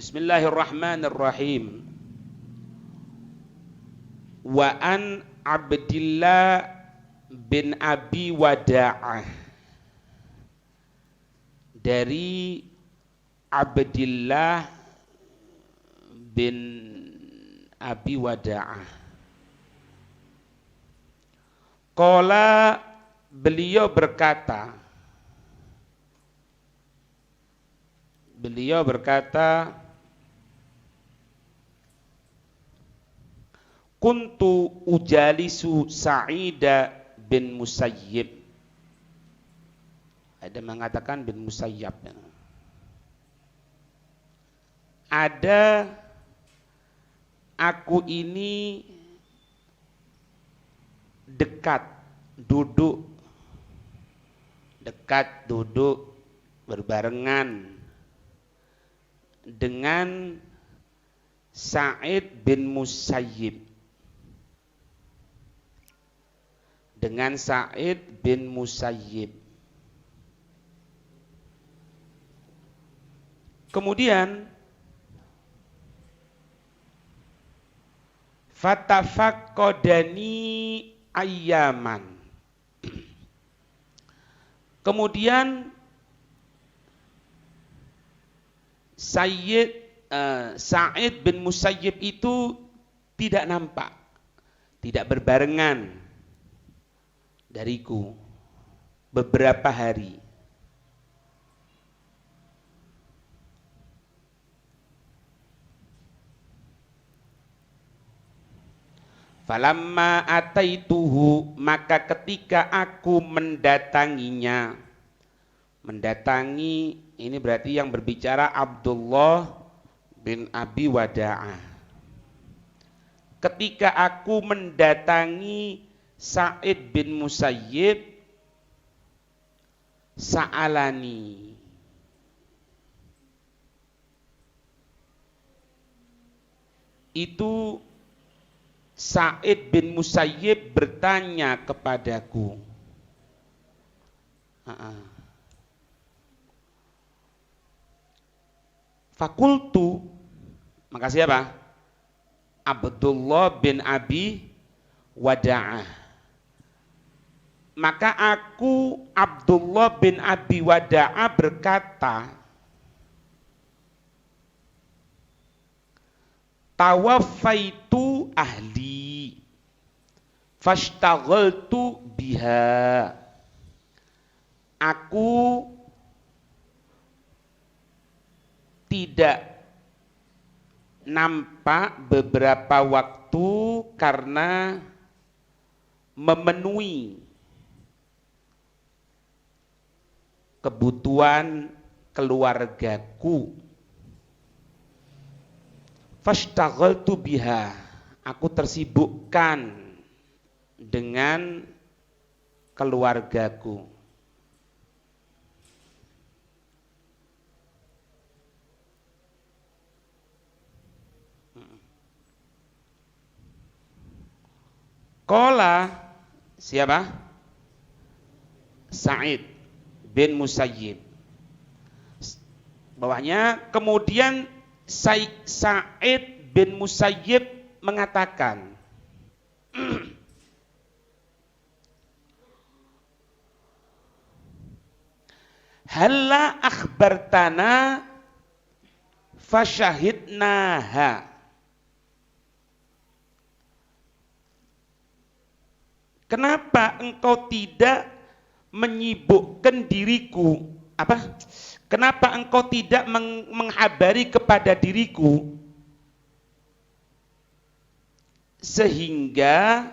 Bismillahirrahmanirrahim. Wa an Abdillah bin Abi Wada'ah, dari Abdillah bin Abi Wada'ah. Qala, beliau berkata, kuntu ujalisu Sa'ida bin Musayyib. Ada mengatakan bin Musayyab. Ada aku ini dekat duduk berbarengan dengan Sa'id bin Musayyib. Kemudian fatafaqqadani ayyaman. Kemudian Sa'id bin Musayyib itu tidak nampak, tidak berbarengan dariku beberapa hari. Falamma ataituhu, maka ketika aku mendatanginya. Mendatangi ini berarti yang berbicara Abdullah bin Abi Wada'ah. Ketika aku mendatangi Sa'id bin Musayyib, sa'alani, itu Sa'id bin Musayyib bertanya kepadaku. Fakultu, maka siapa? Abdullah bin Abi Wada'ah. Maka aku Abdullah bin Abi Wada'ah berkata, tawaffaitu ahli fashtaghaltu biha. Aku tidak nampak beberapa waktu karena memenuhi kebutuhan keluargaku. Fashtaghaltu biha, aku tersibukkan dengan keluargaku. Qala, siapa? Sa'id bin Musayyib. Bawahnya, kemudian Sa'id bin Musayyib mengatakan, halla akhbartana fasyahidnaha. Kenapa engkau tidak menyibukkan diriku? Kenapa engkau tidak menghabari kepada diriku sehingga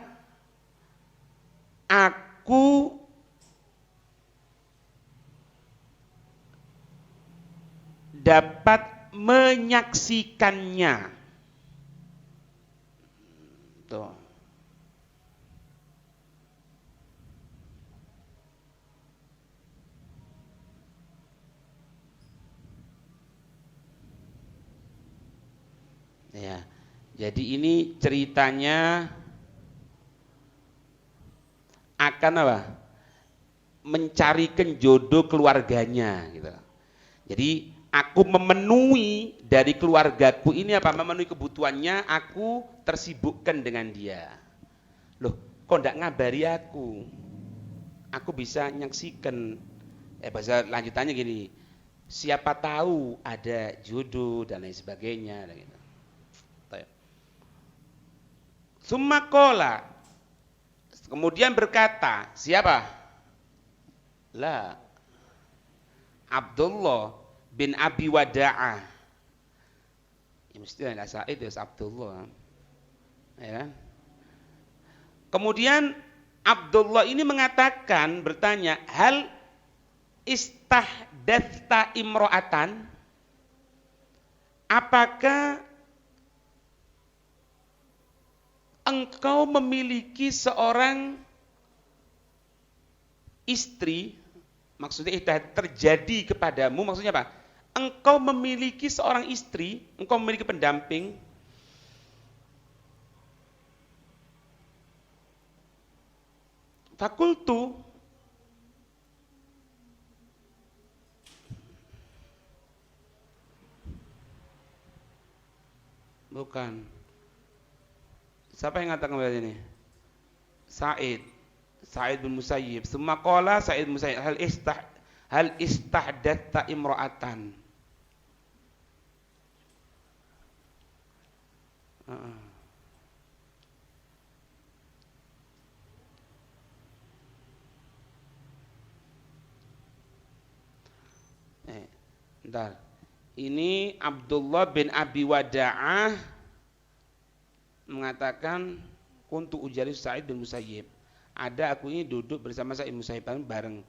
aku dapat menyaksikannya? Tuh. Ya, jadi ini ceritanya akan apa? Mencarikan jodoh keluarganya, gitu. Jadi aku memenuhi dari keluargaku ini apa? Memenuhi kebutuhannya, aku tersibukkan dengan dia. Loh, kok enggak ngabari aku? Aku bisa nyaksikan. Bahasa lanjutannya gini, siapa tahu ada jodoh dan lain sebagainya. Gitu. Summa qala, kemudian berkata, siapa? La, Abdullah bin Abi Wada'ah. Ya mesti ada Sa'id ya Abdullah. Ya kan? Kemudian Abdullah ini mengatakan, bertanya, hal istahdathta imro'atan, apakah engkau memiliki seorang istri? Maksudnya itu terjadi kepadamu, maksudnya apa? Engkau memiliki seorang istri, engkau memiliki pendamping. Fakultu, bukan. Siapa yang ngatakan bahwa ini? Sa'id bin Musayyib. Summa qala Sa'id bin Musayyib, hal istahdatta imra'atan. Bentar. Ini Abdullah bin Abi Wada'ah mengatakan kuntu ujalis Sa'id bin Musayyib. Ada aku ini duduk bersama Sa'id bin Musayyib bareng.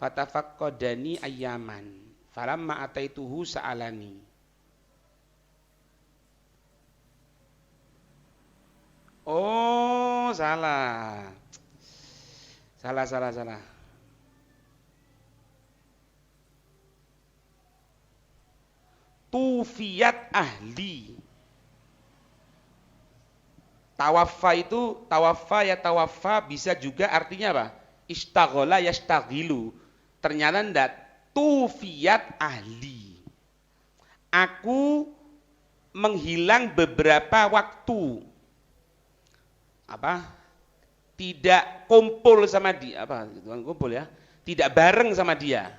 Fatafaqqadani ayyaman. Falamma ataituhu sa'alani. Oh, salah. Salah. Tufiyat ahli. Tawaffa itu, tawaffa bisa juga artinya apa? Ishtaghala yashtaghilu. Ternyata enggak. Tufiyat ahli. Aku menghilang beberapa waktu. Apa? Tidak kumpul sama dia. Apa? Kumpul ya. Tidak bareng sama dia.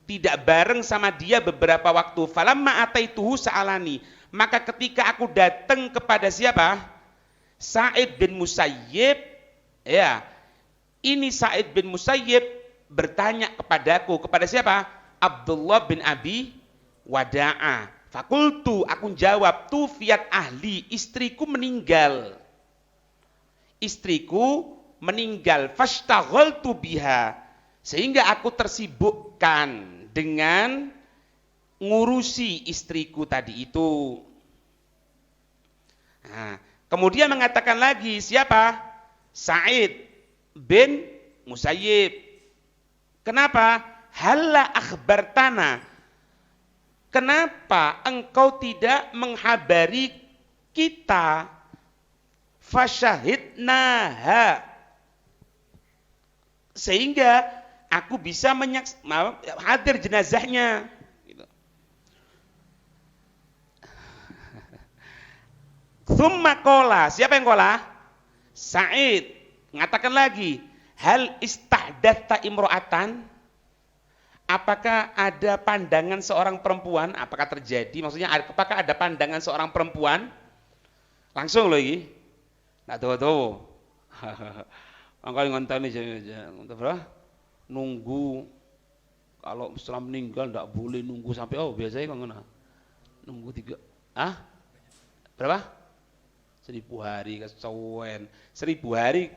Tidak bareng sama dia beberapa waktu. Falamma ataituhu sa'alani. Maka ketika aku datang kepada siapa? Sa'id bin Musayyib. Ya. Ini Sa'id bin Musayyib bertanya kepadaku. Kepada siapa? Abdullah bin Abi Wada'ah. Fakultu, aku jawab, tufiyat ahli, istriku meninggal. Istriku meninggal. Fashtaghaltu biha. Sehingga aku tersibukkan dengan ngurusi istriku tadi itu. Nah, kemudian mengatakan lagi siapa? Sa'id bin Musayyib. Kenapa? Halla akhbartana. Kenapa engkau tidak menghabari kita? Fasyahidnaha. Sehingga aku bisa hadir jenazahnya. Gitu. Tsumma qala, siapa yang qala? Sa'id. Mengatakan lagi, hal istahdathta imro'atan? Apakah ada pandangan seorang perempuan? Apakah terjadi? Maksudnya apakah ada pandangan seorang perempuan? Langsung loh ini. Nggak tahu. Angkali ngontani aja. Nunggu. Kalau setelah meninggal nggak boleh nunggu sampai biasanya kan nunggu 3. Berapa? 1000 hari kesuwen. 1000 hari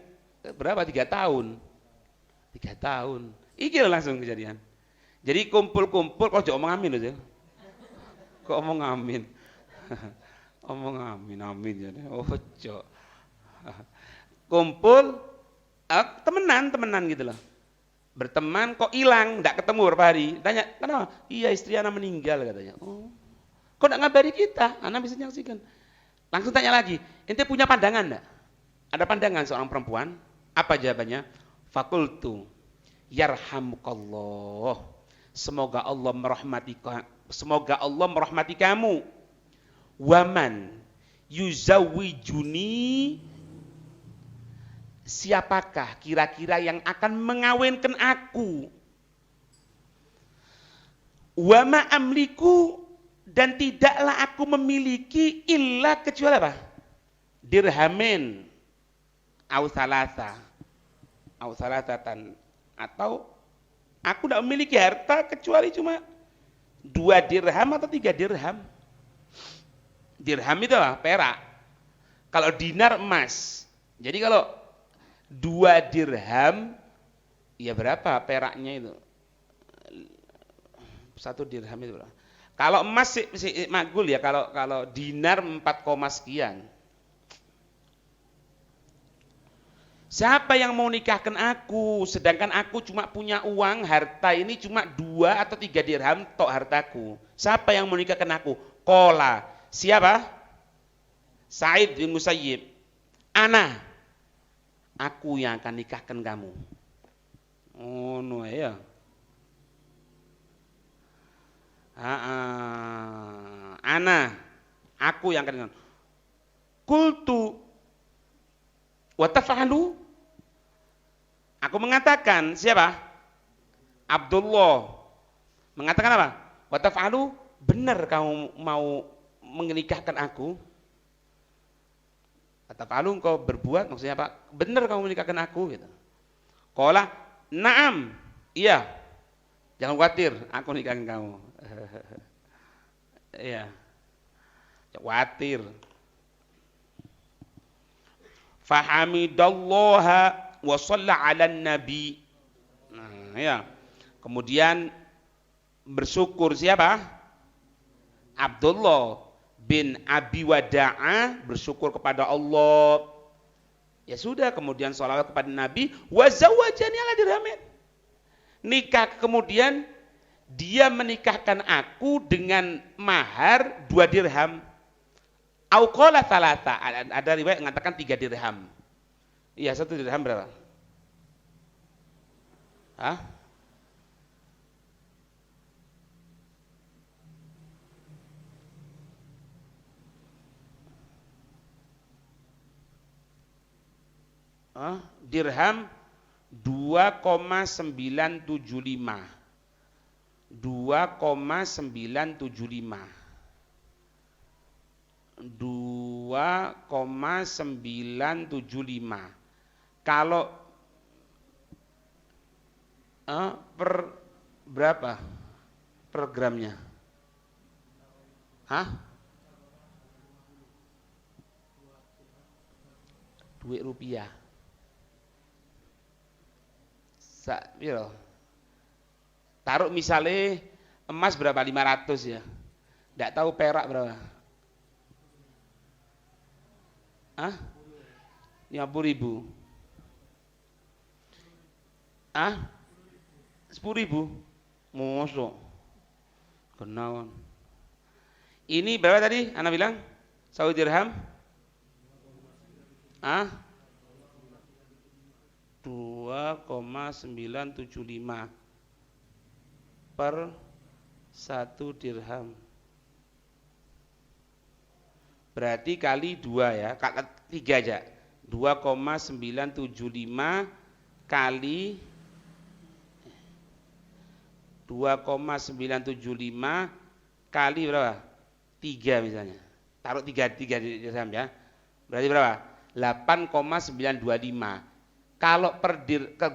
berapa? 3 tahun. 3 tahun. Iki langsung kejadian. Jadi kumpul-kumpul, kok omong amin loh. Kok omong amin? Omong amin jadi. Cok. Kumpul temenan gitu loh. Berteman kok hilang, enggak ketemu berapa hari. Tanya, "Kenapa?" "Iya, istri ana meninggal," katanya. "Oh. Kok enggak ngabari kita? Ana bisa nyaksikan." Langsung tanya lagi, "Ente punya pandangan enggak? Ada pandangan seorang perempuan?" Apa jawabannya? Fakultu, yarhamukallah. Semoga Allah merahmati kamu. Waman yuzawijuni, siapakah kira-kira yang akan mengawinkan aku? Wama amliku, dan tidaklah aku memiliki illa kecuali apa? Dirhamin au salatatan, atau aku tidak memiliki harta kecuali cuma 2 dirham atau 3 dirham. Dirham itu apa? Perak. Kalau dinar emas. Jadi kalau 2 dirham, ya berapa peraknya itu? 1 dirham itu berapa? Kalau emas sih makul ya, kalau dinar 4, sekian. Siapa yang mau nikahkan aku, sedangkan aku cuma punya uang, harta ini cuma 2 atau 3 dirham tok hartaku. Siapa yang mau nikahkan aku? Qala, siapa? Sa'id bin Musayyib. Ana, aku yang akan nikahkan kamu. Oh no ya. Ana, aku yang akan nikahkan. Qultu wa taf'alu, aku mengatakan, siapa? Abdullah mengatakan apa? Wa taf'alu, benar kamu mau menikahkan aku? Wa taf'alu, engkau berbuat, maksudnya apa? Benar kamu menikahkan aku gitu. Qala na'am, iya. Jangan khawatir, aku nikahkan kamu. Iya. Jangan khawatir. Fahamidallaha wa shalla 'alan nabi. Nah, ya. Kemudian bersyukur siapa? Abdullah bin Abi Wada'ah bersyukur kepada Allah. Ya sudah, kemudian sholawat kepada Nabi, wa zawwajani ala dirhamin. Nikah, kemudian dia menikahkan aku dengan mahar 2 dirham. Au qala thalatha, ada riwayat mengatakan 3 dirham. Iya, 1 dirham berapa? Hah? Dirham 2,975. 2,975. 2,975. Kalau per berapa per gramnya? Duit rupiah. Taruh misalnya emas berapa? 500 ya. Enggak tahu perak berapa? 50.000. 10.000. Mosok. Kenawan. Ini berapa tadi? Ana bilang? 1 dirham? 2,975 per 1 dirham. Berarti kali 2 ya, 3 aja. 2,975 kali 2,975 kali berapa? 3 misalnya. Taruh 3 dirham ya. Berarti berapa? 8,925. Kalau per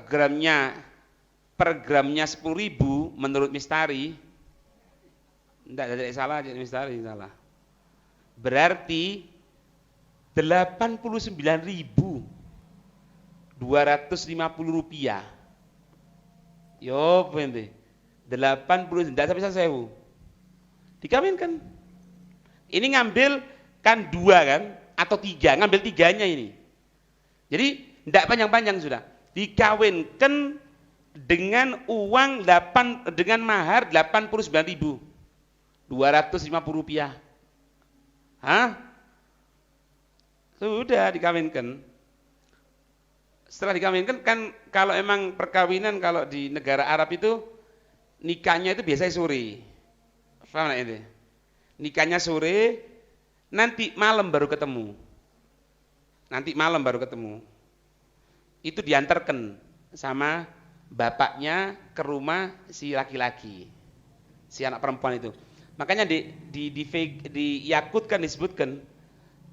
gramnya 10.000 menurut Mistari, tidak salah aja Mistari salah. Berarti 89.250 rupiah. Yo, pente. 80, tidak sampai 1.000. Dikawinkan. Ini ngambil kan 2 kan atau 3, ngambil 3-nya ini. Jadi tidak panjang-panjang sudah. Dikawinkan dengan uang dengan mahar 89.250 rupiah. Sudah dikawinkan. Setelah dikawinkan kan, kalau emang perkawinan kalau di negara Arab itu nikahnya itu biasanya sore. Paham nggak itu? Nikahnya sore, nanti malam baru ketemu. Nanti malam baru ketemu. Itu diantarkan sama bapaknya ke rumah si laki-laki, si anak perempuan itu. Makanya di Yakut kan disebutkan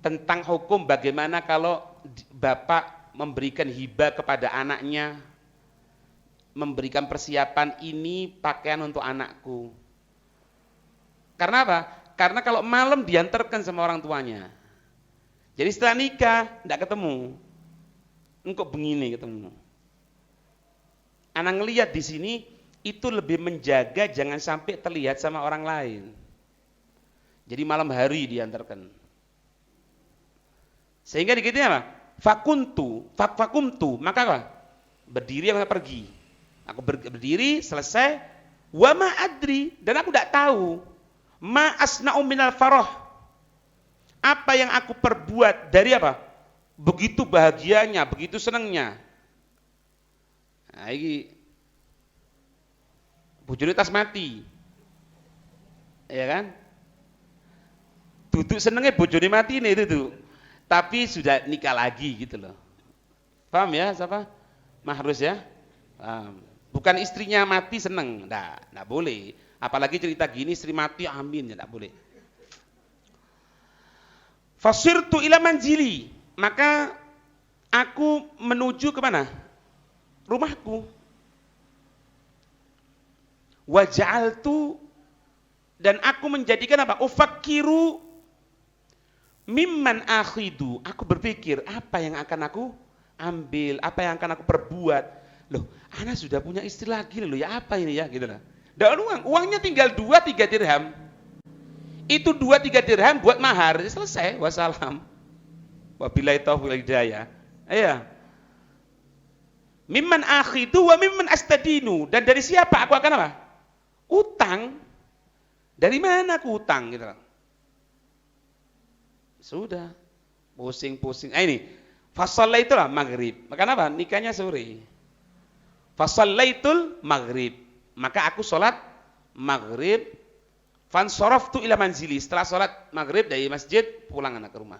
tentang hukum bagaimana kalau bapak memberikan hibah kepada anaknya, memberikan persiapan ini pakaian untuk anakku. Karena apa? Karena kalau malam diantarkan sama orang tuanya. Jadi setelah nikah tidak ketemu. Engkau begini ketemu. Anak ngelihat di sini itu lebih menjaga jangan sampai terlihat sama orang lain. Jadi malam hari diantarkan. Sehingga dikitnya apa? Fakumtu, maka apa? Berdiri apa pergi. Aku berdiri selesai. Wa ma adri, dan aku tidak tahu. Ma asna'u minal farah. Apa yang aku perbuat dari apa? Begitu bahagianya, begitu senangnya. Nah, ini bojone tas mati. Ya kan? Duduk senengnya bojone mati nih itu tuh. Tapi sudah nikah lagi gitu loh. Paham ya siapa? Mahrus ya? Paham. Bukan istrinya mati seneng. Enggak boleh. Apalagi cerita gini istri mati amin ya enggak boleh. Fasirtu ila manzili, maka aku menuju ke mana? Rumahku. Waja'altu, dan aku menjadikan apa? Ufakiru mimman akhidu. Aku berpikir apa yang akan aku ambil, apa yang akan aku perbuat. Loh, ana sudah punya istri lagi loh, ya apa ini ya gitu lah. Dan uangnya tinggal 2-3 dirham. Itu 2-3 dirham buat mahar, selesai, wassalam. Wabillahi taufiq wal hidayah. Iya. Mimman akhidu wa mimman astadinu, dan dari siapa aku akan apa? Utang. Dari mana aku utang gitu. Sudah. Pusing-pusing. Ini fasallaitulah maghrib. Maka apa? Nikahnya sore. Fasallaitul maghrib. Maka aku sholat maghrib. Fansaraftu ila manzili, setelah sholat maghrib dari masjid pulang anak ke rumah.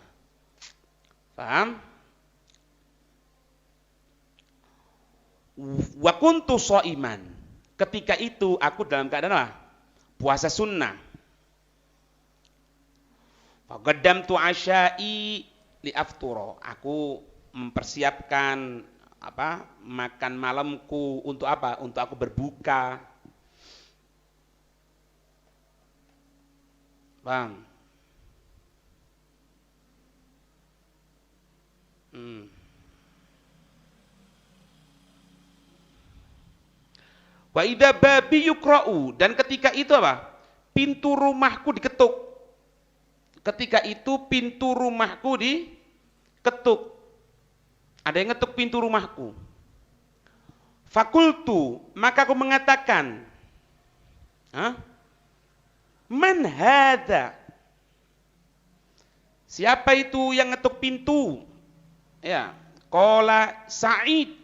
Paham? Wa kuntu shaiman. Ketika itu aku dalam keadaan apa? Puasa sunnah. Faqaddamtu asya'i li afturo. Aku mempersiapkan apa? Makan malamku untuk apa? Untuk aku berbuka. Paham? Wa idza babi yukra'u, dan ketika itu apa? Pintu rumahku diketuk. Ketika itu pintu rumahku diketuk. Ada yang ngetuk pintu rumahku. Fakultu, maka aku mengatakan, man hadza? Siapa itu yang ngetuk pintu? Ya, qala Sa'id.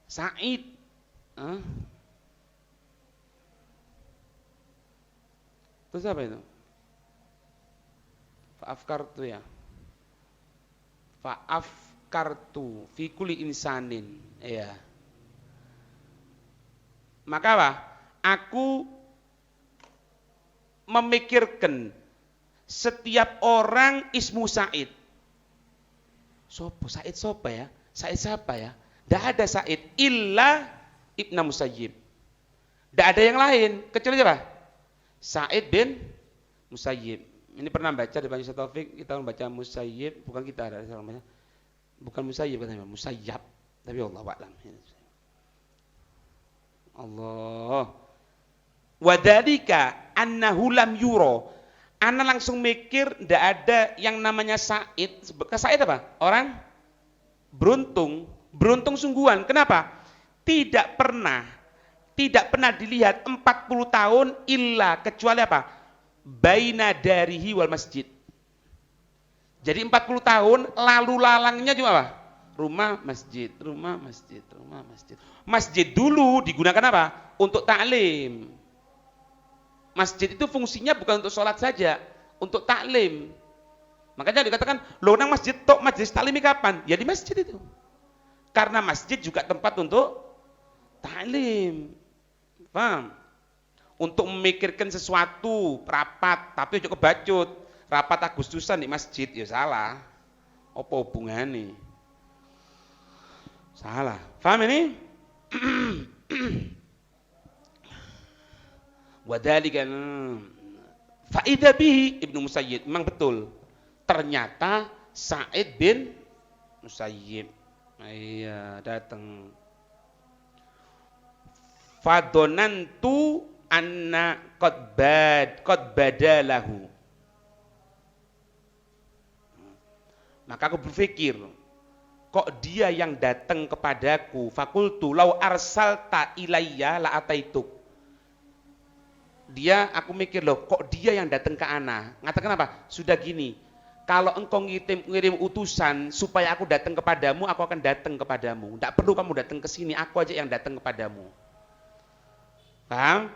Sa'id. Terus apa itu? Fa'afkartu ya. Fa'afkartu fi kulli insanin. Ya. Maka apa? Aku memikirkan setiap orang ismu Sa'id. Sopo Sa'id sopo ya? Sa'id siapa ya? Tidak ada Sa'id illa Ibnu Musayyib. Tidak ada yang lain kecuali apa? Sa'id bin Musayyib. Ini pernah baca di Banyu Taufik, kita membaca Musayyib, bukan kita ada namanya. Bukan Musayyib katanya, Musayyab. Tapi Allah a'lam. Allah. Wadhalika annahu lam yuro. Ana langsung mikir tidak ada yang namanya Sa'id. Sa'id apa? Orang beruntung, beruntung sungguhan. Kenapa? Tidak pernah dilihat 40 tahun illa kecuali apa? Baina darihi wal masjid. Jadi 40 tahun lalu lalangnya cuma apa? Rumah masjid, rumah masjid, rumah masjid. Masjid dulu digunakan apa? Untuk taklim. Masjid itu fungsinya bukan untuk sholat saja, untuk taklim. Makanya dikatakan, loh nang masjid tok majelis taklimi kapan? Ya di masjid itu. Karena masjid juga tempat untuk taklim. Paham? Untuk memikirkan sesuatu, rapat, tapi ojo kebacut. Rapat Agustusan di masjid, ya salah. Apa hubungannya? Salah. Paham ini? Wadhalika faida bihi Ibnu Musayyib. Memang betul. Ternyata Sa'id bin Musayyib. Iya, datang. Fadonantu anna qad badalahu. Maka aku berpikir, kok dia yang datang kepadaku? Fakultu law arsalta ilayya la ataituk. Aku mikir loh, kok dia yang datang ke ana? Ngatakan apa? Sudah gini, kalau engkau ngirim utusan supaya aku datang kepadamu, aku akan datang kepadamu. Tidak perlu kamu datang ke sini, aku aja yang datang kepadamu. Paham?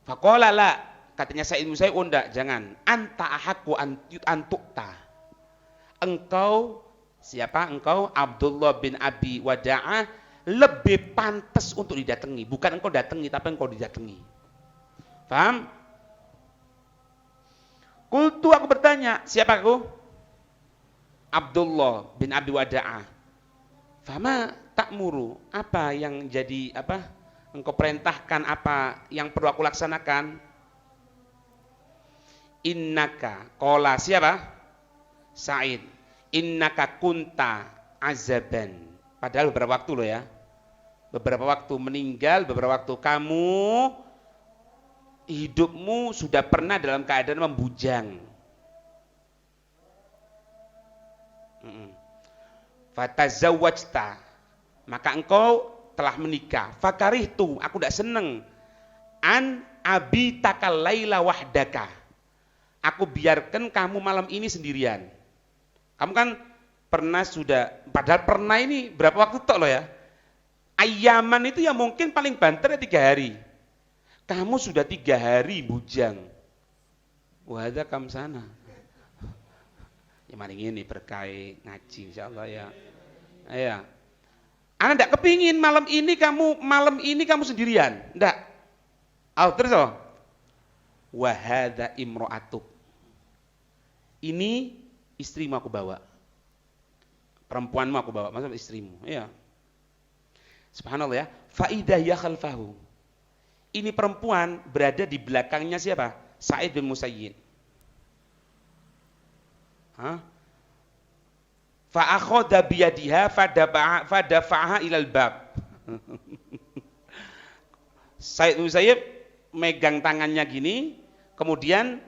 Faqala la, katanya Sa'id bin Musayyib, enggak, jangan. Anta ahaqu antukta. Engkau, siapa engkau? Abdullah bin Abi Wada'ah, lebih pantas untuk didatangi. Bukan engkau datangi, tapi engkau didatangi. Paham? Kultu, aku bertanya, siapa aku? Abdullah bin Abi Wada'ah. Fama takmuru, apa yang jadi apa? Engkau perintahkan, apa yang perlu aku laksanakan? Innaka, qala siapa? Sa'id, innaka kunta azaban. Padahal beberapa waktu loh ya. Beberapa waktu meninggal, beberapa waktu kamu hidupmu sudah pernah dalam keadaan membujang. Fatazawwajta, maka engkau telah menikah. Fakarihtu, aku tidak senang. An abitaka laila wahdaka, aku biarkan kamu malam ini sendirian. Kamu kan pernah sudah, padahal pernah ini berapa waktu tok loh ya. Ayaman itu ya mungkin paling banter ya 3 hari. Kamu sudah 3 hari bujang. Wahada kam sana. Ya maring ini berkait ngaji insyaallah ya. Ya. Ana ndak kepingin malam ini kamu sendirian. Ndak. Terus oh. Wahada imro'atuk. Ini istrimu aku bawa. Perempuanmu aku bawa, maksudnya istrimu. Ya. Subhanallah ya. Faidah ya khalfahu. Ini perempuan berada di belakangnya siapa? Sa'id bin Musayyib. Fa'akhadha biyadiha fadafa'aha ilal bab. Sa'id bin Musayyib megang tangannya gini, kemudian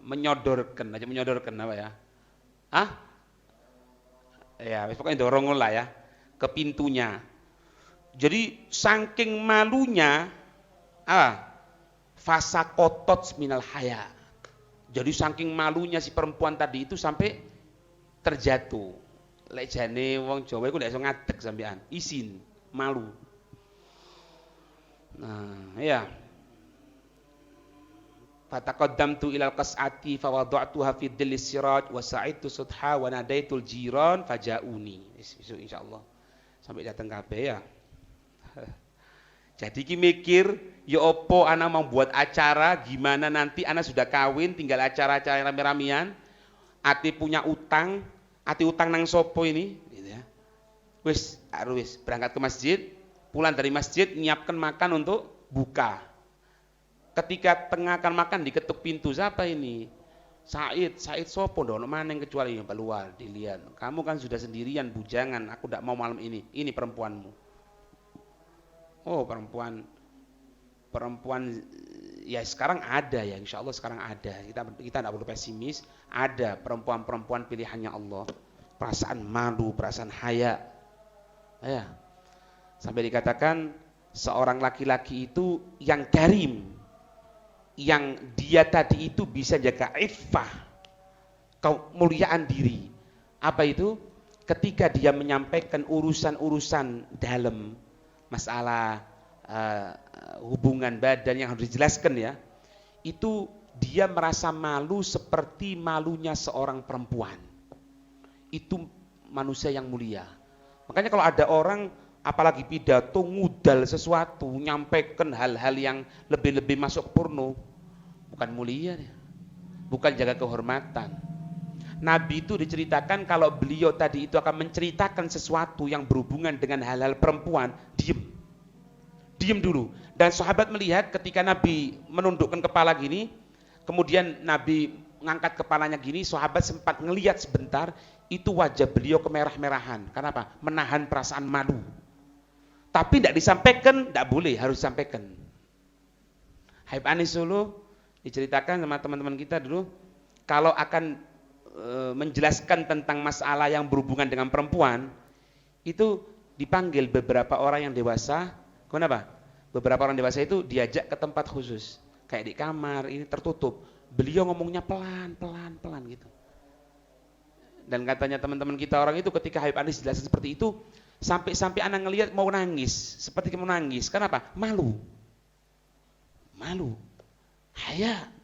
menyodorkan apa ya? Ya, pokoknya dorong lah ya ke pintunya. Jadi saking malunya, fasakotot minal haya. Jadi saking malunya si perempuan tadi itu sampai terjatuh. Lek jane wong Jawa iku ndak iso ngadeg sampean, isin, malu. Nah, ya. Fataqaddamtu ilal qas'ati fawada'tuha fi dhillis siraj wa sa'idtu sudha wa nadaitul jiran fajauni. Besok insyaallah sampai datang kabeh ya. Jadi ki mikir ya opo ana mau buat acara gimana nanti ana sudah kawin tinggal acara-acara rame-ramean, ati punya utang, ati utang nang sopo ini gitu ya. Wis berangkat ke masjid, pulang dari masjid nyiapkan makan untuk buka. Ketika tengah akan makan diketuk pintu, siapa ini? Sa'id sopo ndak ono maneng kecuali yang keluar dilihat. Kamu kan sudah sendirian bujangan, aku tidak mau malam ini. Ini perempuanmu. Oh, perempuan ya sekarang ada ya, insya Allah sekarang ada. Kita tidak perlu pesimis, ada perempuan-perempuan pilihannya Allah. Perasaan malu, perasaan haya. Ya. Sampai dikatakan seorang laki-laki itu yang karim, yang dia tadi itu bisa jaga iffah, kemuliaan diri. Apa itu? Ketika dia menyampaikan urusan-urusan dalam masalah hubungan badan yang harus dijelaskan ya, itu dia merasa malu seperti malunya seorang perempuan. Itu manusia yang mulia. Makanya kalau ada orang apalagi pidato ngudal sesuatu, nyampaikan hal-hal yang lebih-lebih masuk porno, bukan mulia dia. Bukan jaga kehormatan. Nabi itu diceritakan kalau beliau tadi itu akan menceritakan sesuatu yang berhubungan dengan hal-hal perempuan, diem dulu. Dan sahabat melihat ketika Nabi menundukkan kepala gini, kemudian Nabi ngangkat kepalanya gini, sahabat sempat ngelihat sebentar, itu wajah beliau kemerah-merahan. Karena apa? Menahan perasaan malu. Tapi tidak disampaikan, tidak boleh, harus disampaikan. Habib Anis Solo diceritakan sama teman-teman kita dulu, kalau akan menjelaskan tentang masalah yang berhubungan dengan perempuan, itu dipanggil beberapa orang yang dewasa. Kenapa? Beberapa orang dewasa itu diajak ke tempat khusus, kayak di kamar, ini tertutup. Beliau ngomongnya pelan gitu. Dan katanya teman-teman kita orang itu ketika Habib Anis jelasin seperti itu, sampai anak ngelihat mau nangis, seperti mau nangis. Kenapa? Malu, haya.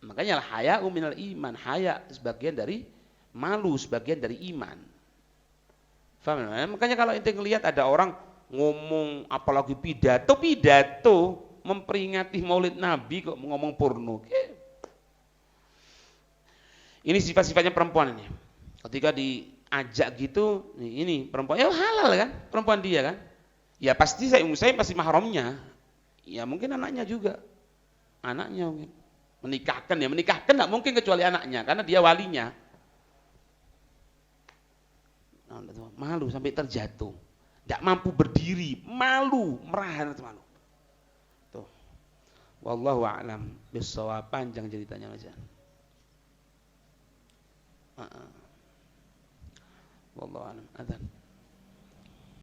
Makanya haya minal iman, haya sebagian dari malu, sebagian dari iman. Faham? Makanya kalau ente ngelihat ada orang ngomong apalagi pidato memperingati Maulid Nabi kok ngomong porno. Ini sifat-sifatnya perempuan ini. Ketika diajak gitu, ini perempuan ya halal kan, perempuan dia kan. Ya pasti saya pasti mahramnya. Ya mungkin anaknya juga. Anaknya mungkin. Menikahkan tidak mungkin kecuali anaknya karena dia walinya. Malu sampai terjatuh, tidak mampu berdiri, malu, merahan malu. Tuh, wallahu a'lam bissawab, panjang ceritanya aja. Wallahu a'lam. Adzan.